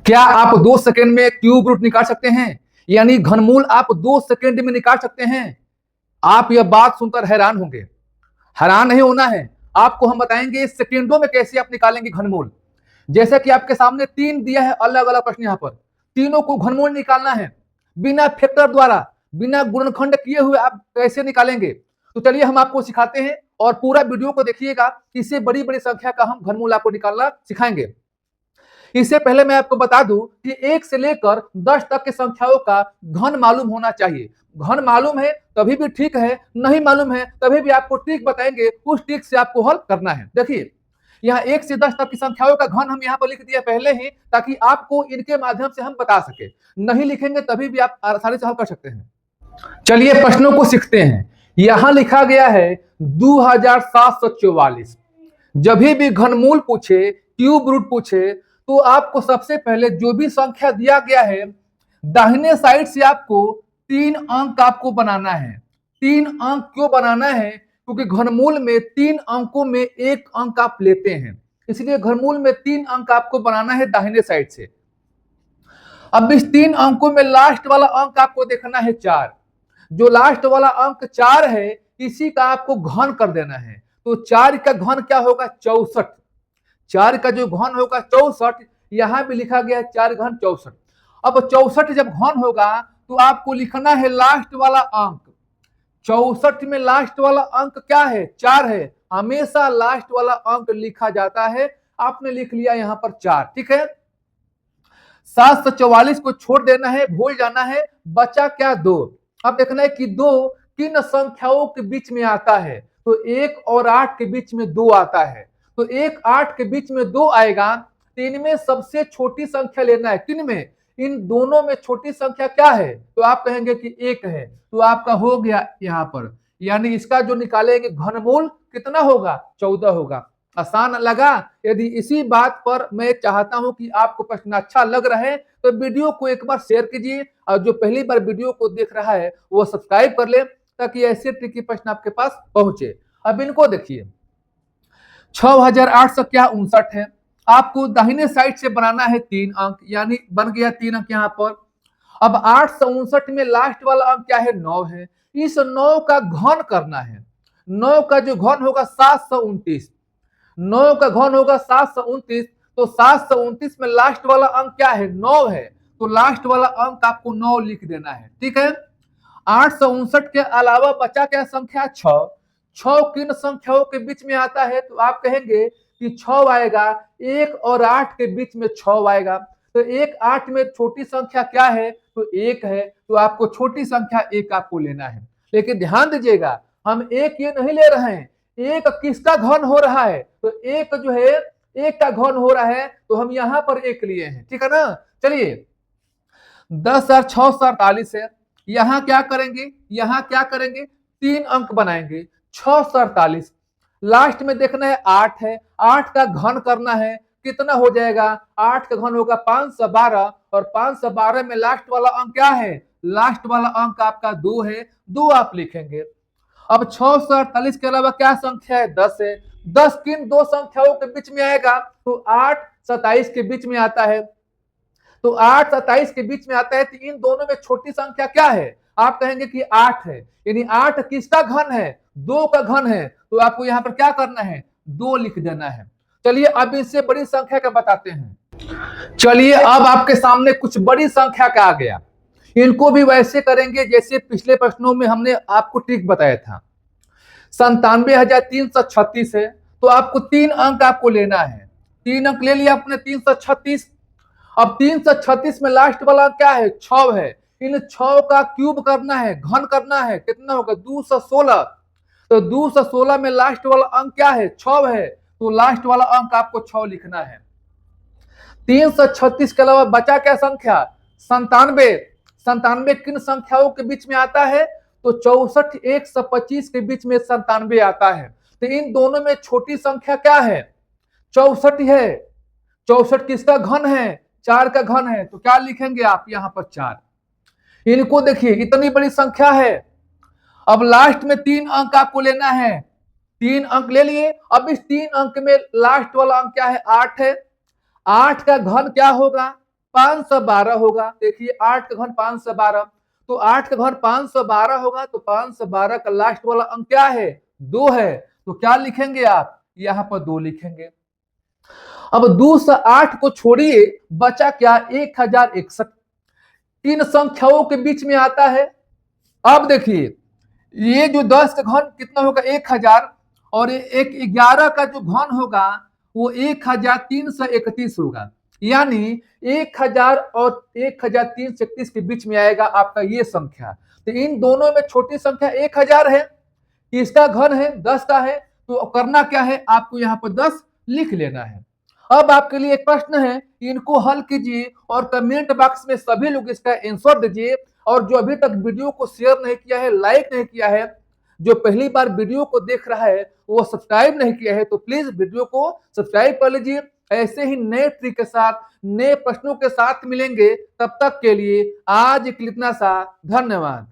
क्या आप 2 सेकंड में क्यूब रूट निकाल सकते हैं? यानी घनमूल आप 2 सेकंड में निकाल सकते हैं? आप यह बात सुनकर हैरान होंगे। हैरान नहीं होना है, आपको हम बताएंगे सेकंडों में कैसे आप निकालेंगे घनमूल। जैसे कि आपके सामने 3 दिया है अलग अलग प्रश्न, यहाँ पर तीनों को घनमूल निकालना है बिना फैक्टर द्वारा, बिना गुणनखंड किए हुए आप कैसे निकालेंगे। तो चलिए हम आपको सिखाते हैं और पूरा वीडियो को देखिएगा। इससे बड़ी बड़ी संख्या का हम घनमूल आपको निकालना सिखाएंगे। इससे पहले मैं आपको बता दूं कि 1 से लेकर 10 तक की संख्याओं का घन मालूम होना चाहिए। घन मालूम है तभी भी ठीक है, नहीं मालूम है तभी भी आपको ट्रिक बताएंगे, उस ट्रिक से आपको हल करना है। देखिए यहाँ 1 से 10 तक की संख्याओं का घन हम यहाँ पर लिख दिया पहले ही, ताकि आपको इनके माध्यम से हम बता सके। नहीं लिखेंगे तभी भी आप आसानी से हल कर सकते हैं। चलिए प्रश्नों को सीखते हैं। यहां लिखा गया है 2744। जब भी घनमूल पूछे, क्यूब रूट पूछे, तो आपको सबसे पहले जो भी संख्या दिया गया है दाहिने साइड से आपको 3 अंक आपको बनाना है। 3 अंक क्यों बनाना है? क्योंकि घनमूल में 3 अंकों में 1 अंक आप लेते हैं, इसलिए घनमूल में 3 अंक आपको बनाना है दाहिने साइड से। अब इस 3 अंकों में लास्ट वाला अंक आपको देखना है 4। जो लास्ट वाला अंक 4 है, इसी का आपको घन कर देना है। तो 4 का घन क्या होगा? 64। 4 का जो घन होगा 64, यहां भी लिखा गया है 4 घन 64। अब 64 जब घन होगा तो आपको लिखना है लास्ट वाला अंक। 64 में लास्ट वाला अंक क्या है? 4 है। हमेशा लास्ट वाला अंक लिखा जाता है। आपने लिख लिया यहां पर 4, ठीक है। 744 को छोड़ देना है, भूल जाना है। बचा क्या? 2। अब देखना है कि 2 किन संख्याओं के बीच में आता है। तो 1 और 8 के बीच में 2 आता है। तो 1 8 के बीच में 2 आएगा। तो इनमें सबसे छोटी संख्या लेना है। किन में? इन दोनों में छोटी संख्या क्या है? तो आप कहेंगे कि 1 है। तो आपका हो गया यहाँ पर, यानी इसका जो निकालेंगे घनमूल कितना होगा? 14 होगा। आसान लगा? यदि इसी बात पर मैं चाहता हूं कि आपको प्रश्न अच्छा लग रहा है तो वीडियो को एक बार शेयर कीजिए, और जो पहली बार वीडियो को देख रहा है वो सब्सक्राइब कर ले, ताकि ऐसे ट्रिकी प्रश्न आपके पास पहुंचे। अब इनको देखिए, 6859 है। आपको दाहिने साइड से बनाना है 3 अंक, यानी बन गया 3 अंक यहाँ पर। अब 859 में लास्ट वाला अंक क्या है? 9 है। इस 9 का घन करना है। 9 का जो घन होगा 729। 9 का घन होगा 729। तो 729 में लास्ट वाला अंक क्या है? 9 है। तो लास्ट वाला अंक आपको 9 लिख देना है, ठीक है। 859 के अलावा बचा क्या संख्या? 6। 6 किन संख्याओं के बीच में आता है? तो आप कहेंगे कि 6 आएगा। 1 और 8 के बीच में 6 आएगा। तो 1 8 में छोटी संख्या क्या है? तो 1 है। तो आपको छोटी संख्या 1 आपको लेना है। लेकिन ध्यान दीजिएगा, हम 1 ये नहीं ले रहे हैं। 1 किसका घन हो रहा है? तो 1 जो है 1 का घन हो रहा है, तो हम यहां पर 1 लिए हैं, ठीक है ना। चलिए 10,648 है। यहां क्या करेंगे? यहां क्या करेंगे? 3 अंक बनाएंगे। 648 लास्ट में देखना है 8 है। 8 का घन करना है। कितना हो जाएगा? 8 का घन होगा 512, और 512 में लास्ट वाला अंक क्या है? लास्ट वाला अंक आपका 2 है। 2 आप लिखेंगे। अब 648 के अलावा क्या संख्या है? 10 है। 10 किन 2 संख्याओं के बीच में आएगा? तो 8 27 के बीच में आता है। तो 8 27 के बीच में आता है। तो इन दोनों में छोटी संख्या क्या है? आप कहेंगे कि 8 है। यानी 8 किसका घन है? 2 का घन है। तो आपको यहां पर क्या करना है? 2 लिख देना है। चलिए अब इससे बड़ी संख्या का बताते हैं। चलिए अब आपके सामने कुछ बड़ी संख्या का आ गया। इनको भी वैसे करेंगे जैसे पिछले प्रश्नों में हमने आपको ट्रिक बताया था। 97,336 है। तो आपको 3 अंक आपको लेना है। 3 अंक ले लिया आपने, 336। अब 336 में लास्ट वाला क्या है? 6 है। इन 6 का क्यूब करना है, घन करना है। कितना होगा? 216। तो 216 में लास्ट वाला अंक क्या है? 6 है। तो लास्ट वाला अंक आपको 6 लिखना है। 336 के अलावा बचा क्या संख्या? 97। 97 किन संख्याओं के बीच में आता है? तो 64 125 के बीच में 97 आता है। तो इन दोनों में छोटी संख्या क्या है? 64 है। 64 किसका घन है? 4 का घन है। तो क्या लिखेंगे आप यहां पर? 4। इनको देखिए, इतनी बड़ी संख्या है। अब लास्ट में 3 अंक आपको लेना है। 3 अंक ले लिए। अब इस 3 अंक में लास्ट वाला अंक क्या है? 8 है। 8 का घन क्या होगा? 512 होगा। देखिए 8 का घन 512, तो 8 का घन 512 होगा, तो 512 का लास्ट वाला अंक क्या है? 2 है। तो क्या लिखेंगे आप? यहां पर 2 लिखेंगे। अब 2 से 8 को छोड़िए, बचा क्या? 1061। तीन संख्याओं के बीच में आता है। अब देखिए ये जो 10 का घन कितना होगा? 1000, और एक 11 का जो घन होगा वो 1331 होगा, यानी 1000 और 1331 के बीच में आएगा आपका ये संख्या। तो इन दोनों में छोटी संख्या 1000 है, इसका घन है 10 का है, तो करना क्या है? आपको यहाँ पर 10 लिख लेना है। अब आपके लिए एक प्रश्न है, इनको हल कीजिए और कमेंट बॉक्स में सभी लोग इसका आंसर दीजिए। और जो अभी तक वीडियो को शेयर नहीं किया है, लाइक नहीं किया है, जो पहली बार वीडियो को देख रहा है वो सब्सक्राइब नहीं किया है, तो प्लीज वीडियो को सब्सक्राइब कर लीजिए। ऐसे ही नए ट्रिक के साथ, नए प्रश्नों के साथ मिलेंगे। तब तक के लिए आज के लिए इतना सा। धन्यवाद।